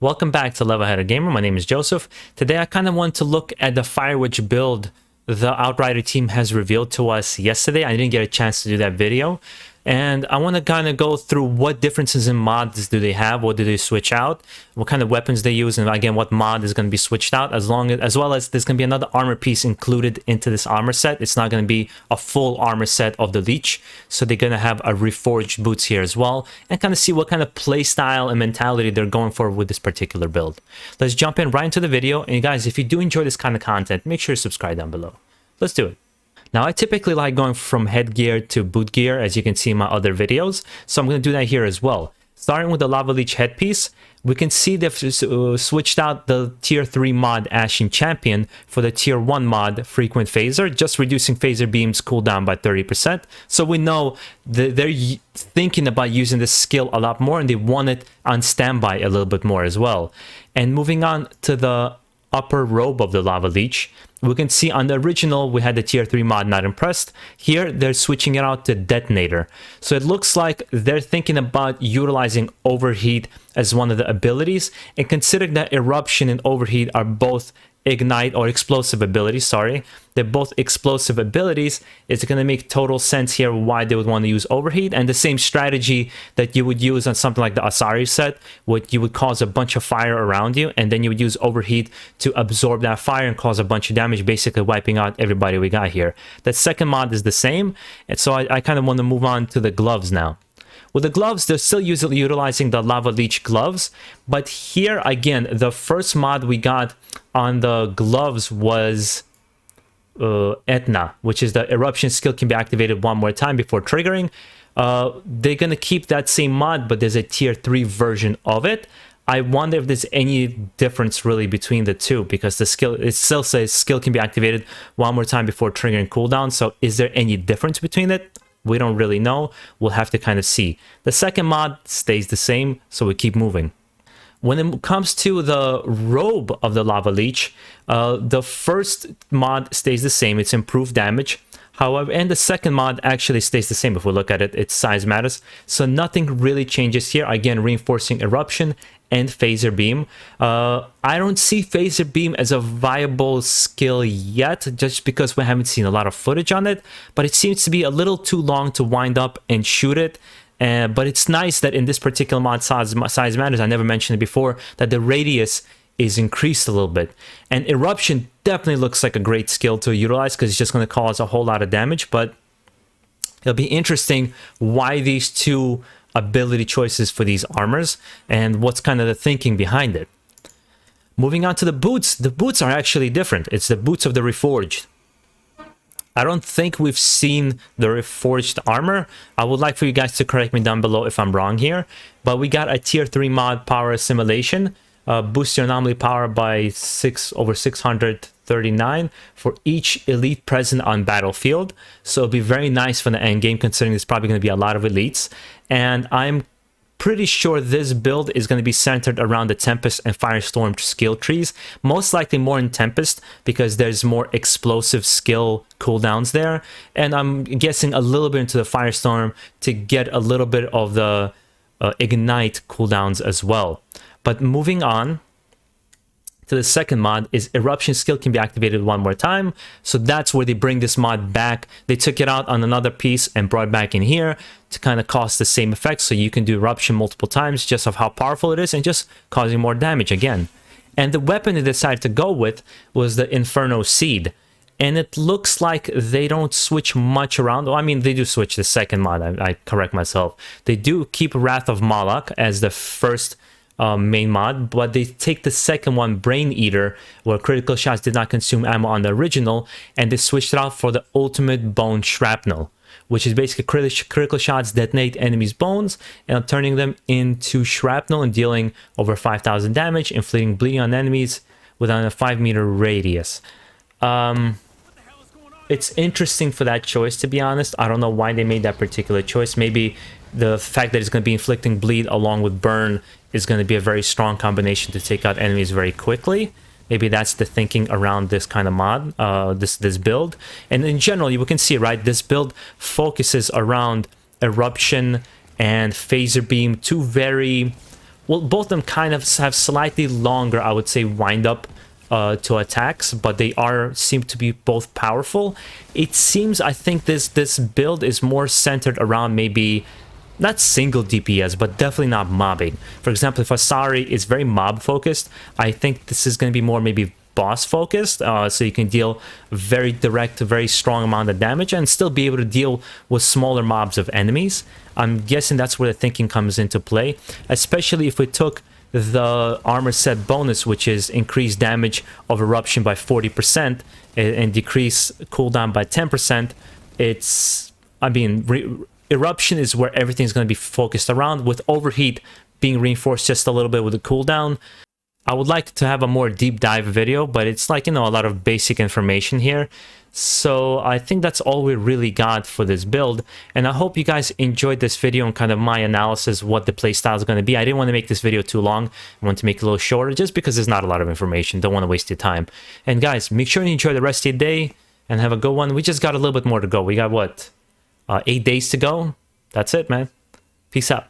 Welcome back to Level Header Gamer. My name is Joseph. Today I kind of want to look at the Fire Witch build the Outrider team has revealed to us yesterday. I didn't get a chance to do that video. And I want to kind of go through what differences in mods do they have, what do they switch out, what kind of weapons they use, and again, what mod is going to be switched out, as well as there's going to be another armor piece included into this armor set. It's not going to be a full armor set of the Lich, so they're going to have a reforged boots here as well, and kind of see what kind of play style and mentality they're going for with this particular build. Let's jump in right into the video, and guys, if you do enjoy this kind of content, make sure to subscribe down below. Let's do it. Now, I typically like going from headgear to boot gear, as you can see in my other videos, so I'm going to do that here as well. Starting with the Lava Leech headpiece, we can see they've switched out the Tier 3 mod Ashen Champion for the Tier 1 mod Frequent Phaser, just reducing Phaser Beam's cooldown by 30%. So we know that they're thinking about using this skill a lot more, and they want it on standby a little bit more as well. And moving on to the upper robe of the Lava Leech, we can see on the original we had the Tier 3 mod Not Impressed. Here they're switching it out to Detonator. So it looks like they're thinking about utilizing Overheat as one of the abilities, and considering that Eruption and Overheat are both ignite or explosive abilities, sorry, they're both explosive abilities, it's going to make total sense here why they would want to use Overheat. And the same strategy that you would use on something like the Asari set, what you would cause a bunch of fire around you, and then you would use Overheat to absorb that fire and cause a bunch of damage, basically wiping out everybody we got here. The second mod is the same, and so I kind of want to move on to the gloves now. With the gloves, they're still utilizing the Lava Leech gloves, but here again, the first mod we got on the gloves was Etna, which is the eruption skill can be activated one more time before triggering. They're going to keep that same mod, but there's a Tier 3 version of it. I wonder if there's any difference really between the two, because the skill, it still says skill can be activated one more time before triggering cooldown. So is there any difference between it? We don't really know. We'll have to kind of see. The second mod stays the same, so we keep moving. When it comes to the robe of the Lava Leech, the first mod stays the same. It's improved damage. However, and the second mod actually stays the same. If we look at it, its size matters. So nothing really changes here. Again, reinforcing Eruption and Phaser Beam. I don't see Phaser Beam as a viable skill yet, just because we haven't seen a lot of footage on it. But it seems to be a little too long to wind up and shoot it. But it's nice that in this particular mod, size matters. I never mentioned it before, that the radius is increased a little bit. And Eruption definitely looks like a great skill to utilize, because it's just going to cause a whole lot of damage. But it'll be interesting why these two ability choices for these armors, and what's kind of the thinking behind it. Moving on to the boots are actually different. It's the boots of the Reforged. I don't think we've seen the Reforged armor. I would like for you guys to correct me down below if I'm wrong here. But we got a Tier 3 mod Power Assimilation. Boost your anomaly power by 639 for each elite present on battlefield. So it'll be very nice for the end game, considering there's probably going to be a lot of elites. And I'm pretty sure this build is going to be centered around the Tempest and Firestorm skill trees. Most likely more in Tempest, because there's more explosive skill cooldowns there. And I'm guessing a little bit into the Firestorm to get a little bit of the Ignite cooldowns as well. But moving on to the second mod is Eruption skill can be activated one more time. So that's where they bring this mod back. They took it out on another piece and brought it back in here to kind of cause the same effect. So you can do Eruption multiple times, just of how powerful it is, and just causing more damage again. And the weapon they decided to go with was the Inferno Seed. And it looks like they don't switch much around. Well, I mean, they do switch the second mod. I correct myself. They do keep Wrath of Moloch as the first main mod, but they take the second one, Brain Eater, where critical shots did not consume ammo on the original, and they switched it out for the Ultimate Bone Shrapnel, which is basically critical shots detonate enemies' bones and turning them into shrapnel and dealing over 5,000 damage, inflicting bleeding on enemies within a 5-meter radius. It's interesting for that choice, to be honest. I don't know why they made that particular choice. Maybe the fact that it's going to be inflicting bleed along with burn is going to be a very strong combination to take out enemies very quickly. Maybe that's the thinking around this kind of mod, this build. And in general, you can see, right, this build focuses around Eruption and Phaser Beam, two very well, both of them kind of have slightly longer, I would say, wind up to attacks, but they seem to be both powerful. It seems, I think this build is more centered around maybe not single DPS, but definitely not mobbing. For example, if Asari is very mob focused, I think this is going to be more maybe boss focused, so you can deal very direct, very strong amount of damage and still be able to deal with smaller mobs of enemies. I'm guessing that's where the thinking comes into play, especially if we took the armor set bonus, which is increased damage of eruption by 40% and decrease cooldown by 10%. It's, I mean, eruption is where everything's going to be focused around, with overheat being reinforced just a little bit with the cooldown. I would like to have a more deep dive video, but it's like, you know, a lot of basic information here. So I think that's all we really got for this build, and I hope you guys enjoyed this video and kind of my analysis of what the playstyle is going to be. I didn't want to make this video too long. I want to make it a little shorter just because there's not a lot of information. Don't want to waste your time. And guys, make sure you enjoy the rest of your day and have a good one. We just got a little bit more to go. We got what, 8 days to go? That's it, man. Peace out.